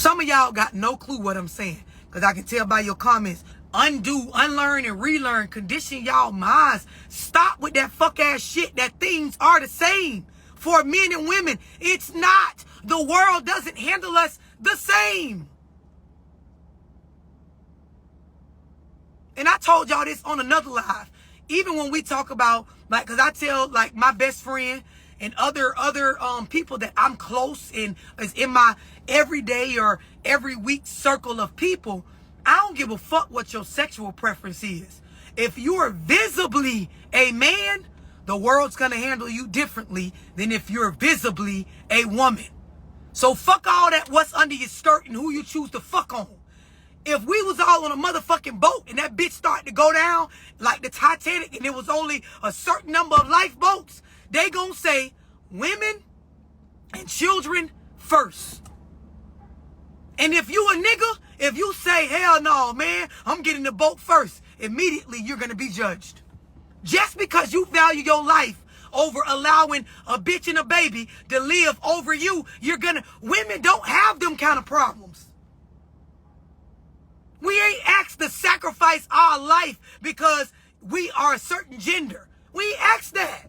Some of y'all got no clue what I'm saying, because I can tell by your comments. Undo, unlearn, and relearn. Condition y'all minds. Stop with that fuck ass shit that things are the same for men and women. It's not. The world doesn't handle us the same. And I told y'all this on another live. Even when we talk about, like, because I tell, like, my best friend and other people that I'm close and is in my everyday or every week circle of people, I don't give a fuck what your sexual preference is. If you are visibly a man, the world's going to handle you differently than if you're visibly a woman. So fuck all that what's under your skirt and who you choose to fuck on. If we was all on a motherfucking boat and that bitch started to go down like the Titanic and there was only a certain number of lifeboats, they gonna say women and children first. And if you a nigga, if you say, hell no, man, I'm getting the boat first, immediately you're going to be judged. Just because you value your life over allowing a bitch and a baby to live over you, women don't have them kind of problems. We ain't asked to sacrifice our life because we are a certain gender. We ain't asked that.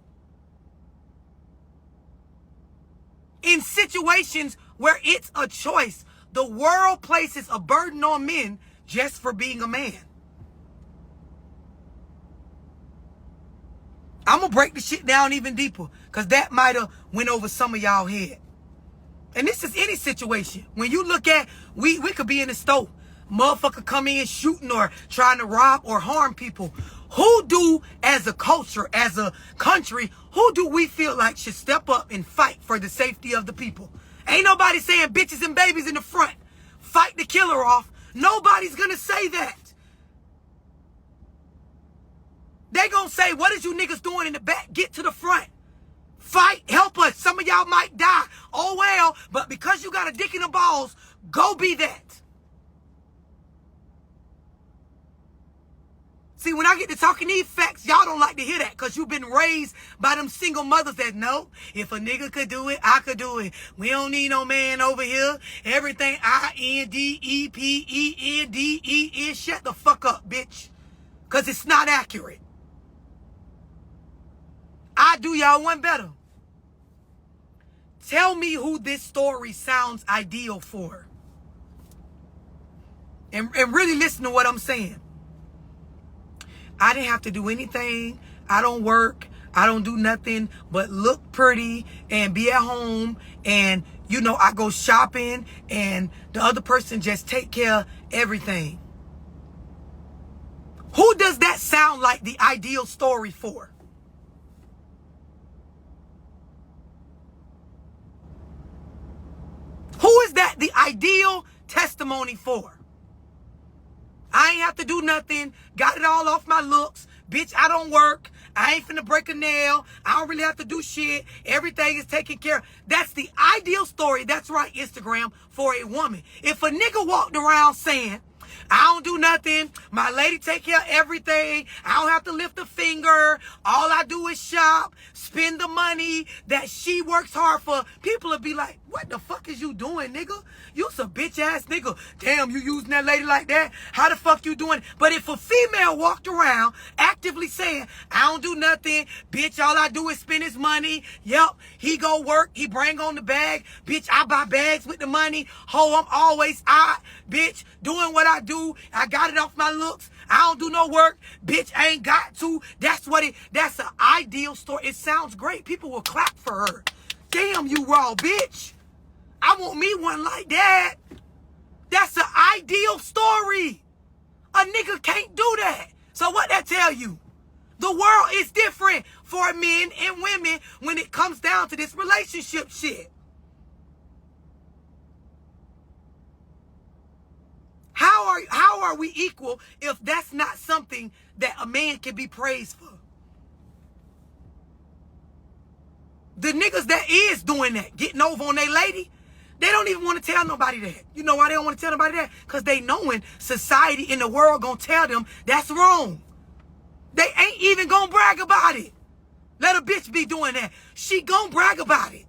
In situations where it's a choice, the world places a burden on men just for being a man. I'm going to break the shit down even deeper, because that might have went over some of y'all head. And this is any situation. When you look at, we could be in the store. Motherfucker come in shooting or trying to rob or harm people. Who do, as a culture, as a country, who do we feel like should step up and fight for the safety of the people? Ain't nobody saying bitches and babies in the front. Fight the killer off. Nobody's going to say that. They going to say, what is you niggas doing in the back? Get to the front. Fight. Help us. Some of y'all might die. Oh, well. But because you got a dick in the balls, go be that. See, when I get to talking these facts, y'all don't like to hear that because you've been raised by them single mothers that, no, if a nigga could do it, I could do it. We don't need no man over here. Everything INDEPENDE is. Shut the fuck up, bitch. Because it's not accurate. I do y'all one better. Tell me who this story sounds ideal for. And really listen to what I'm saying. I didn't have to do anything. I don't work. I don't do nothing but look pretty and be at home. And, you know, I go shopping and the other person just take care of everything. Who does that sound like the ideal story for? Who is that the ideal testimony for? I ain't have to do nothing. Got it all off my looks. Bitch, I don't work. I ain't finna break a nail. I don't really have to do shit. Everything is taken care of. That's the ideal story. That's right, Instagram, for a woman. If a nigga walked around saying, I don't do nothing. My lady take care of everything. I don't have to lift a finger. All I do is shop, spend the money that she works hard for. People will be like, what the fuck is you doing, nigga? You's a bitch ass nigga. Damn, you using that lady like that? How the fuck you doing? But if a female walked around actively saying, I don't do nothing. Bitch, all I do is spend his money. Yep, he go work. He bring on the bag. Bitch, I buy bags with the money. Ho, I'm always out. Bitch, doing what I do. I got it off my looks. I don't do no work. Bitch, I ain't got to. That's an ideal story. It sounds great. People will clap for her. Damn, you raw bitch. I want me one like that. That's an ideal story. A nigga can't do that. So what that tell you? The world is different for men and women when it comes down to this relationship shit. How are we equal if that's not something that a man can be praised for? The niggas that is doing that, getting over on their lady, they don't even want to tell nobody that. You know why they don't want to tell nobody that? Because they knowing society in the world gonna tell them that's wrong. They ain't even gonna brag about it. Let a bitch be doing that. She gonna brag about it.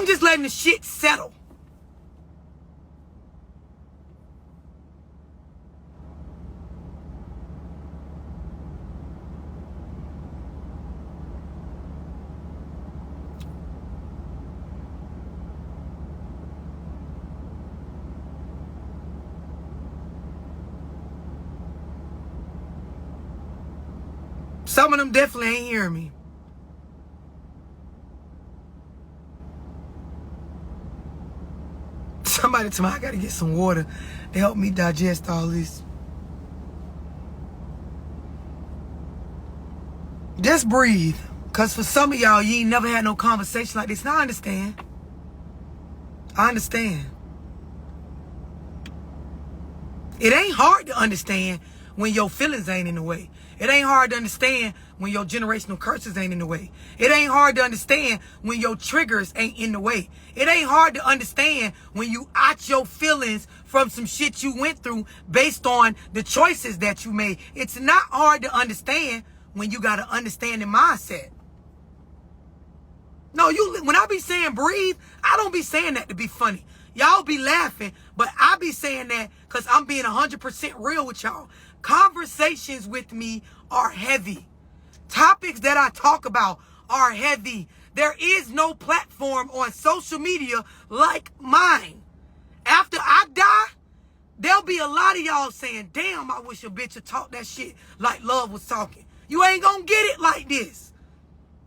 I'm just letting the shit settle. Some of them definitely ain't hearing me. Somebody told me I gotta get some water to help me digest all this. Just breathe. Because for some of y'all, you ain't never had no conversation like this. Now I understand. I understand. It ain't hard to understand when your feelings ain't in the way. It ain't hard to understand when your generational curses ain't in the way. It ain't hard to understand when your triggers ain't in the way. It ain't hard to understand when you out your feelings from some shit you went through based on the choices that you made. It's not hard to understand when you got an understanding mindset. No, when I be saying breathe, I don't be saying that to be funny. Y'all be laughing, but I be saying that because I'm being 100% real with y'all. Conversations with me are heavy. Topics that I talk about are heavy. There is no platform on social media like mine. After I die, there'll be a lot of y'all saying, damn, I wish a bitch would talk that shit like Love was talking. You ain't gonna get it like this.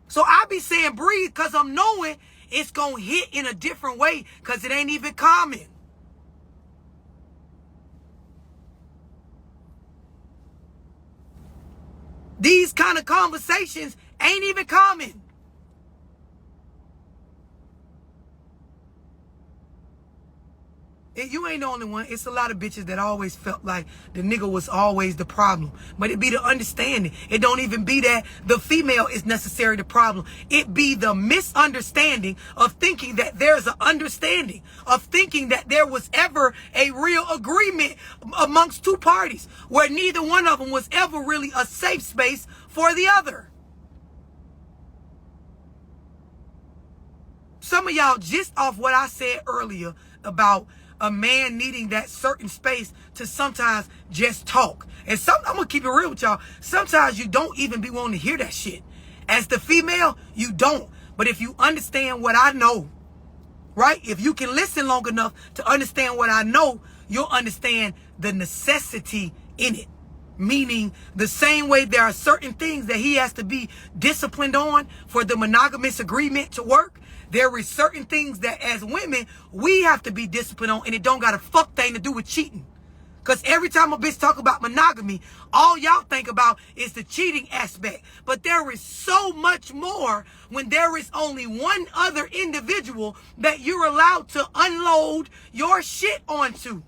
So I be saying breathe because I'm knowing it's gonna hit in a different way because it ain't even common. These kind of conversations ain't even common. You ain't the only one. It's a lot of bitches that always felt like the nigga was always the problem. But it be the understanding. It don't even be that the female is necessarily the problem. It be the misunderstanding of thinking that there's an understanding, of thinking that there was ever a real agreement amongst two parties where neither one of them was ever really a safe space for the other. Some of y'all, just off what I said earlier about a man needing that certain space to sometimes just talk. And I'm going to keep it real with y'all. Sometimes you don't even be wanting to hear that shit. As the female, you don't. But if you understand what I know, right? If you can listen long enough to understand what I know, you'll understand the necessity in it. Meaning the same way there are certain things that he has to be disciplined on for the monogamous agreement to work. There is certain things that as women, we have to be disciplined on, and it don't got a fuck thing to do with cheating. Because every time a bitch talk about monogamy, all y'all think about is the cheating aspect. But there is so much more when there is only one other individual that you're allowed to unload your shit onto.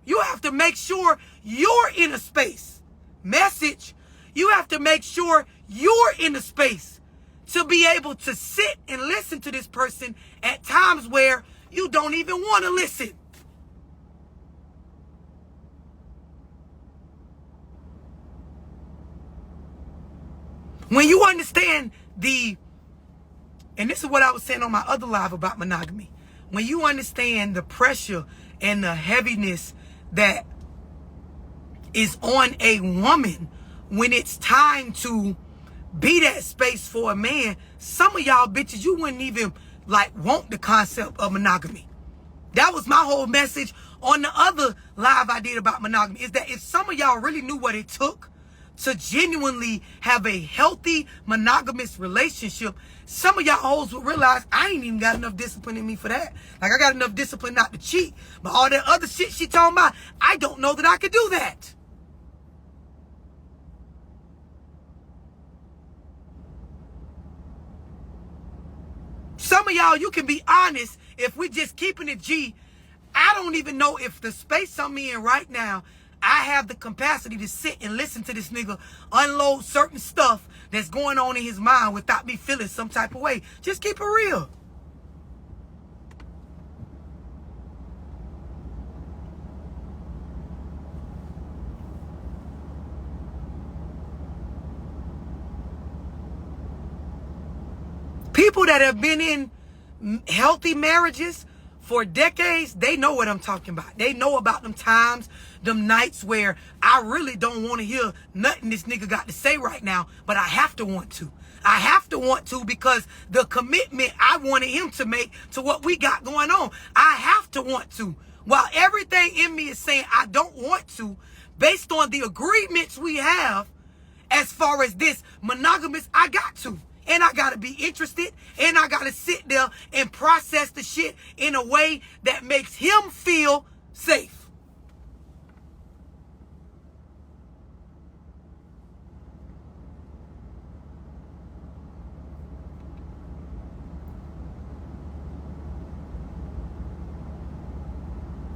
You have to make sure you're in a space. Message. You have to make sure you're in a space to be able to sit and listen to this person at times where you don't even want to listen. When you understand and this is what I was saying on my other live about monogamy. When you understand the pressure and the heaviness that is on a woman when it's time to be that space for a man, some of y'all bitches, you wouldn't even want the concept of monogamy. That was my whole message on the other live I did about monogamy, is that if some of y'all really knew what it took to genuinely have a healthy monogamous relationship, some of y'all hoes would realize I ain't even got enough discipline in me for that. Like, I got enough discipline not to cheat, but all that other shit she talking about, I don't know that I could do that. Some of y'all, you can be honest, if we just keeping it G, I don't even know if the space I'm in right now, I have the capacity to sit and listen to this nigga unload certain stuff that's going on in his mind without me feeling some type of way. Just keep it real. People that have been in healthy marriages for decades, they know what I'm talking about. They know about them times, them nights where I really don't want to hear nothing this nigga got to say right now, but I have to want to. I have to want to because the commitment I wanted him to make to what we got going on. I have to want to. While everything in me is saying I don't want to, based on the agreements we have as far as this monogamous, I got to. And I got to be interested, and I got to sit there and process the shit in a way that makes him feel safe.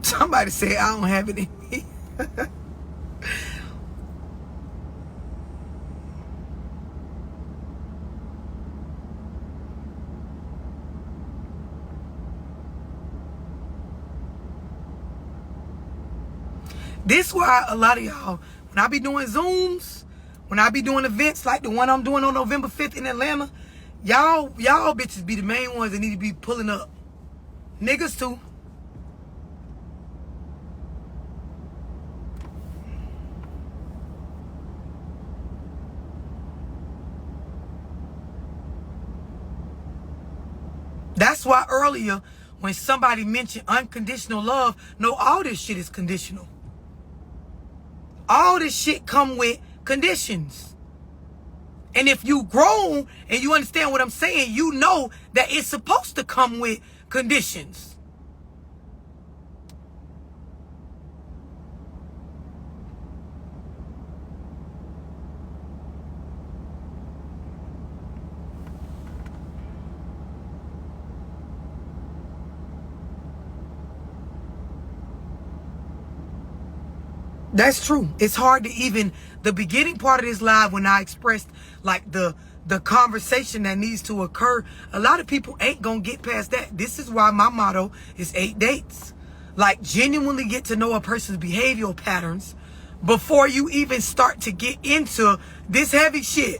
Somebody said, I don't have it in me. This why a lot of y'all, when I be doing Zooms, when I be doing events like the one I'm doing on November 5th in Atlanta, y'all bitches be the main ones that need to be pulling up. Niggas too. That's why earlier, when somebody mentioned unconditional love, no, all this shit is conditional. All this shit come with conditions. And if you grown and you understand what I'm saying, you know that it's supposed to come with conditions. That's true. It's hard to even, the beginning part of this live when I expressed like the conversation that needs to occur, a lot of people ain't gonna get past that. This is why my motto is 8 dates. Like, genuinely get to know a person's behavioral patterns before you even start to get into this heavy shit.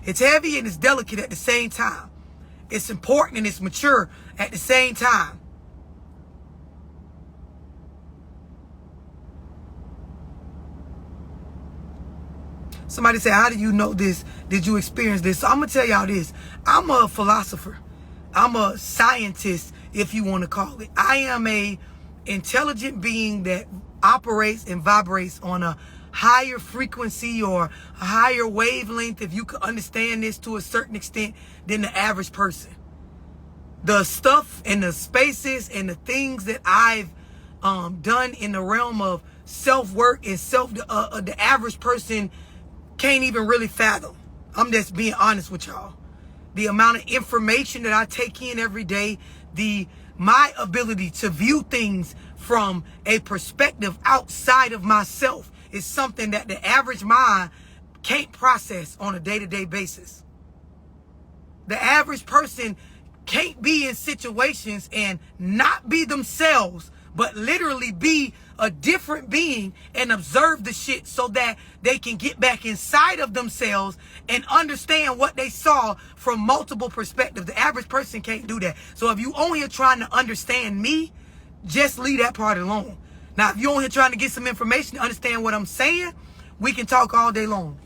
It's heavy and it's delicate at the same time. It's important and it's mature at the same time. Somebody said, how do you know this? Did you experience this? So I'm going to tell y'all this. I'm a philosopher. I'm a scientist, if you want to call it. I am a intelligent being that operates and vibrates on a higher frequency or a higher wavelength, if you could understand this to a certain extent, than the average person. The stuff and the spaces and the things that I've done in the realm of self-work and the average person can't even really fathom. I'm just being honest with y'all. The amount of information that I take in every day, my ability to view things from a perspective outside of myself is something that the average mind can't process on a day-to-day basis. The average person can't be in situations and not be themselves, but literally be a different being and observe the shit so that they can get back inside of themselves and understand what they saw from multiple perspectives. The average person can't do that. So if you only are trying to understand me, just leave that part alone. Now, if you're only trying to get some information to understand what I'm saying, we can talk all day long.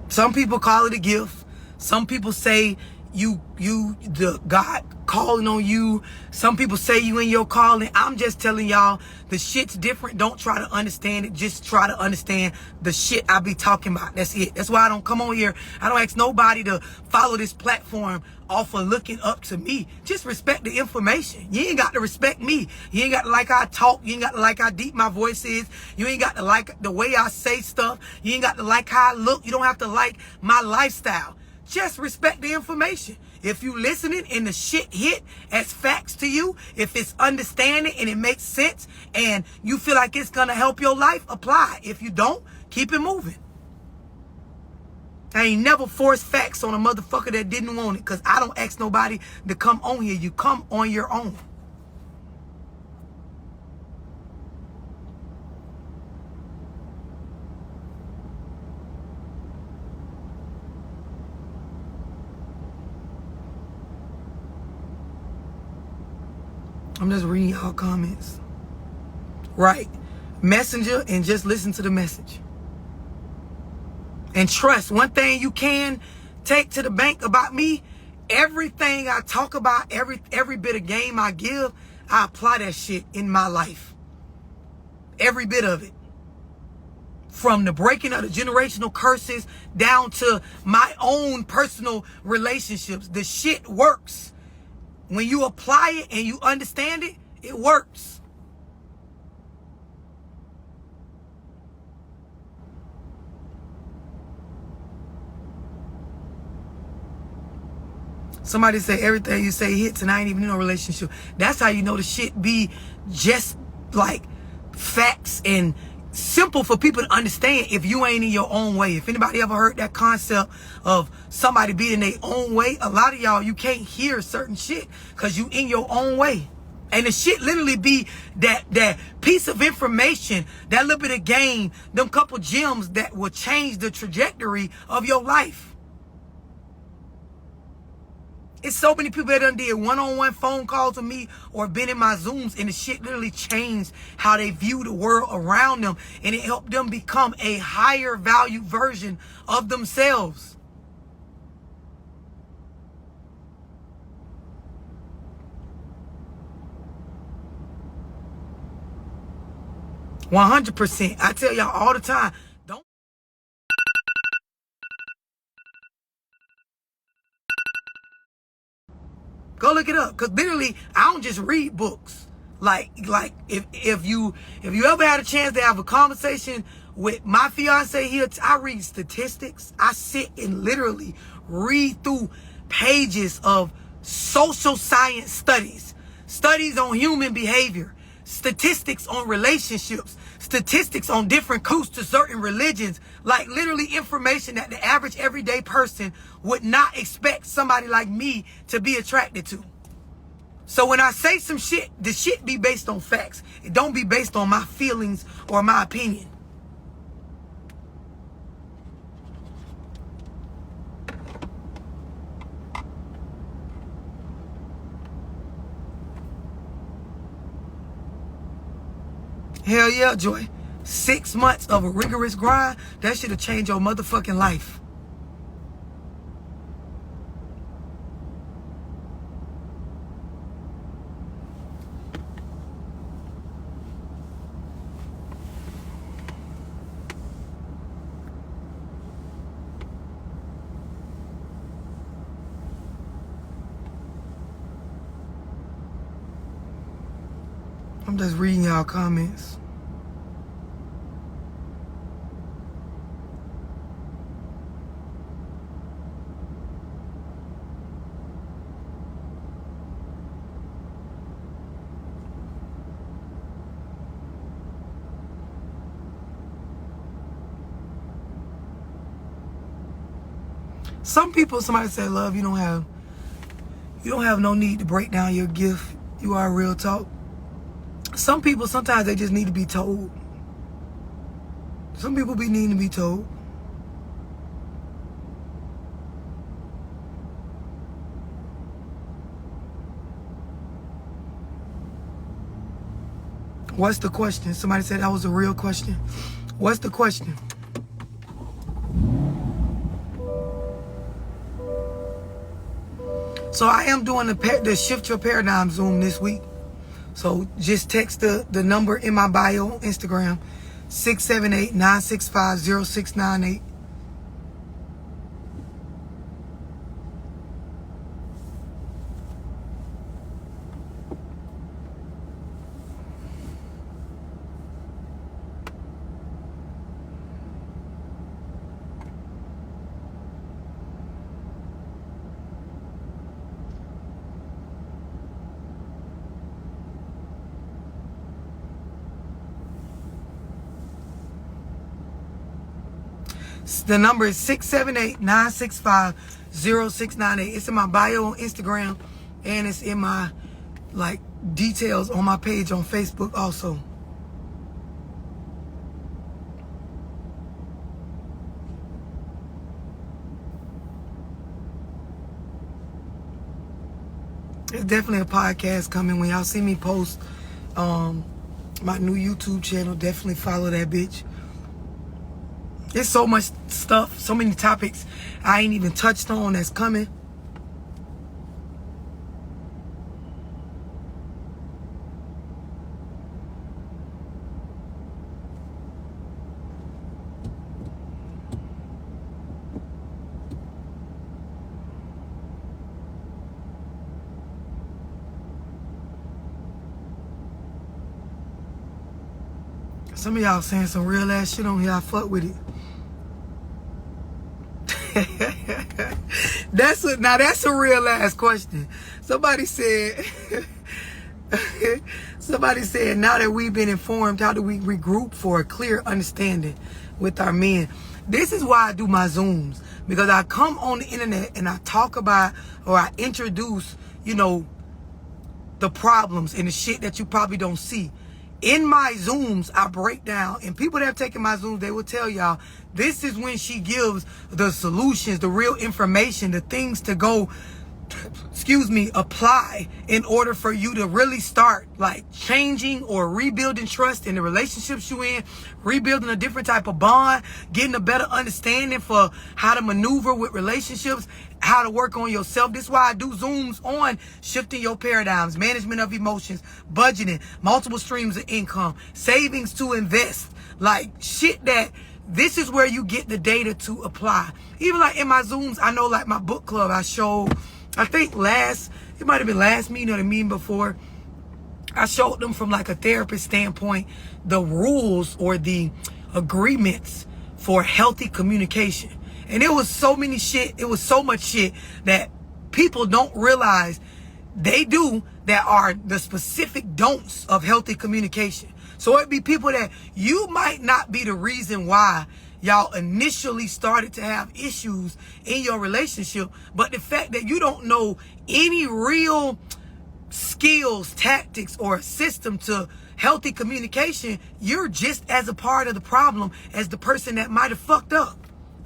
Some people call it a gift. Some people say the God calling on you. Some people say you in your calling. I'm just telling y'all, the shit's different. Don't try to understand it. Just try to understand the shit I be talking about. That's it. That's why I don't come on here. I don't ask nobody to follow this platform off of looking up to me. Just respect the information. You ain't got to respect me. You ain't got to like how I talk. You ain't got to like how deep my voice is. You ain't got to like the way I say stuff. You ain't got to like how I look. You don't have to like my lifestyle. Just respect the information. If you listening and the shit hit as facts to you, if it's understanding and it makes sense and you feel like it's going to help your life, apply. If you don't, keep it moving. I ain't never forced facts on a motherfucker that didn't want it, because I don't ask nobody to come on here. You come on your own. I'm just reading y'all comments. Right. Messenger and just listen to the message. And trust, one thing you can take to the bank about me, everything I talk about, every bit of game I give, I apply that shit in my life. Every bit of it. From the breaking of the generational curses down to my own personal relationships. The shit works. When you apply it and you understand it, it works. Somebody say everything you say hits and I ain't even in a relationship. That's how you know the shit be just like facts and simple for people to understand if you ain't in your own way. If anybody ever heard that concept of somebody being in their own way, a lot of y'all, you can't hear certain shit because you in your own way. And the shit literally be that piece of information, that little bit of game, them couple gems that will change the trajectory of your life. It's so many people that done did one-on-one phone calls with me or been in my Zooms, and the shit literally changed how they view the world around them, and it helped them become a higher value version of themselves. %100%. I tell y'all all the time, don't go look it up, because literally I don't just read books. Like if you ever had a chance to have a conversation with my fiance here, I read statistics. I sit and literally read through pages of social science studies on human behavior, statistics on relationships, statistics on different cults to certain religions, like literally information that the average everyday person would not expect somebody like me to be attracted to. So when I say some shit, the shit be based on facts. It don't be based on my feelings or my opinion. Hell yeah, Joy. 6 months of a rigorous grind, that should have changed your motherfucking life. I'm just reading y'all comments. Some people, somebody said, love, you don't have no need to break down your gift. You are real talk. Some people, sometimes they just need to be told. Some people be needing to be told. What's the question? Somebody said that was a real question. What's the question? So I am doing the Shift Your Paradigm Zoom this week. So just text the number in my bio on Instagram, 678-965-0698. The number is 678-965-0698. It's in my bio on Instagram, and it's in my details on my page on Facebook also. There's definitely a podcast coming. When y'all see me post my new YouTube channel, definitely follow that bitch. There's so much stuff, so many topics I ain't even touched on that's coming. Some of y'all saying some real ass shit on here. I fuck with it. That's a real ass question. Somebody said now that we've been informed, how do we regroup for a clear understanding with our men? This is why I do my Zooms, because I come on the internet and I talk about, or I introduce, the problems and the shit that you probably don't see. In my Zooms, I break down, and people that have taken my Zooms, they will tell y'all, this is when she gives the solutions, the real information, the things to go, apply in order for you to really start changing or rebuilding trust in the relationships you in, rebuilding a different type of bond, getting a better understanding for how to maneuver with relationships, how to work on yourself. This is why I do Zooms on shifting your paradigms, management of emotions, budgeting, multiple streams of income, savings to invest, shit that this is where you get the data to apply. Even in my Zooms, I know my book club, I showed, I think it might have been last meeting or the meeting before, I showed them from a therapist standpoint, the rules or the agreements for healthy communication. And it was so many shit, it was so much shit that people don't realize they do that are the specific don'ts of healthy communication. So it'd be people that you might not be the reason why y'all initially started to have issues in your relationship, but the fact that you don't know any real skills, tactics, or a system to healthy communication, you're just as a part of the problem as the person that might have fucked up.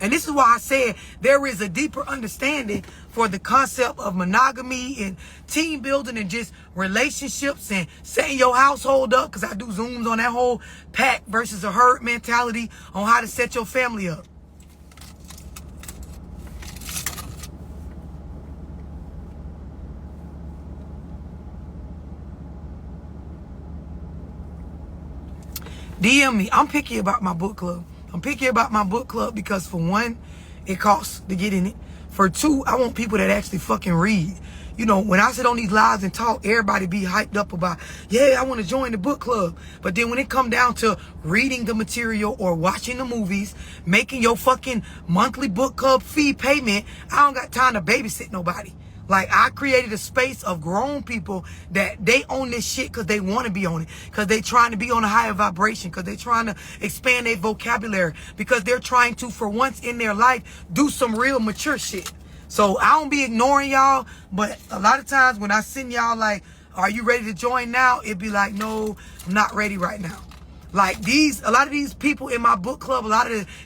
And this is why I said there is a deeper understanding for the concept of monogamy and team building and just relationships and setting your household up, because I do Zooms on that whole pack versus a herd mentality on how to set your family up. DM me. I'm picky about my book club. I'm picky about my book club because, for one, it costs to get in it. For two, I want people that actually fucking read. When I sit on these lives and talk, everybody be hyped up about, yeah, I want to join the book club. But then when it come down to reading the material or watching the movies, making your fucking monthly book club fee payment, I don't got time to babysit nobody. I created a space of grown people that they own this shit because they want to be on it, because they trying to be on a higher vibration, because they trying to expand their vocabulary, because they're trying to, for once in their life, do some real mature shit. So I don't be ignoring y'all, but a lot of times when I send y'all are you ready to join now? It'd be no, I'm not ready right now. A lot of these people in my book club,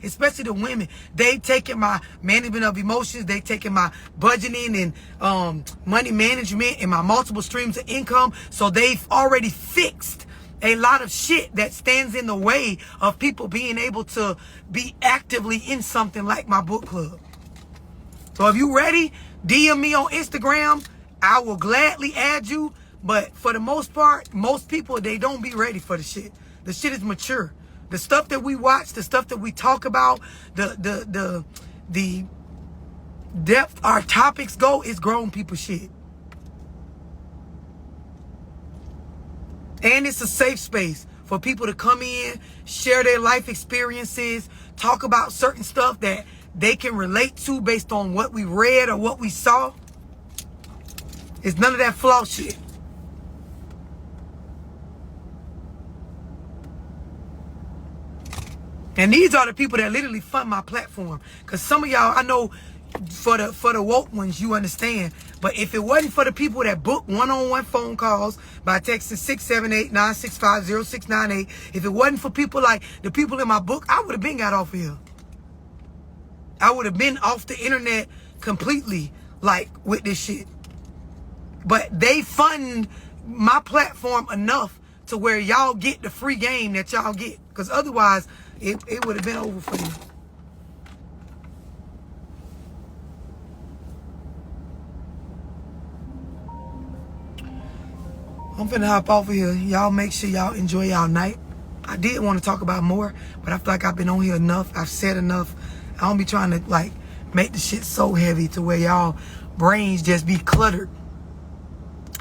especially the women, they taking my management of emotions, they taking my budgeting and money management and my multiple streams of income. So they've already fixed a lot of shit that stands in the way of people being able to be actively in something like my book club. So if you ready, DM me on Instagram. I will gladly add you. But for the most part, most people, they don't be ready for the shit. The shit is mature. The stuff that we watch, the stuff that we talk about, the depth our topics go is grown people shit. And it's a safe space for people to come in, share their life experiences, talk about certain stuff that they can relate to based on what we read or what we saw. It's none of that flaw shit. And these are the people that literally fund my platform. Because some of y'all, I know for the woke ones, you understand. But if it wasn't for the people that book one-on-one phone calls by texting 678-965-0698, if it wasn't for people like the people in my book, I would have been got off of here. I would have been off the internet completely, like, with this shit. But they fund my platform enough to where y'all get the free game that y'all get. Because otherwise, it would have been over for you. I'm finna hop off of here. Y'all make sure y'all enjoy y'all night. I did want to talk about more, but I feel like I've been on here enough. I've said enough. I don't be trying to, like, make the shit so heavy to where y'all brains just be cluttered.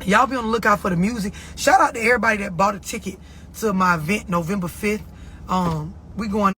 Y'all be on the lookout for the music. Shout out to everybody that bought a ticket to my event November 5th. We going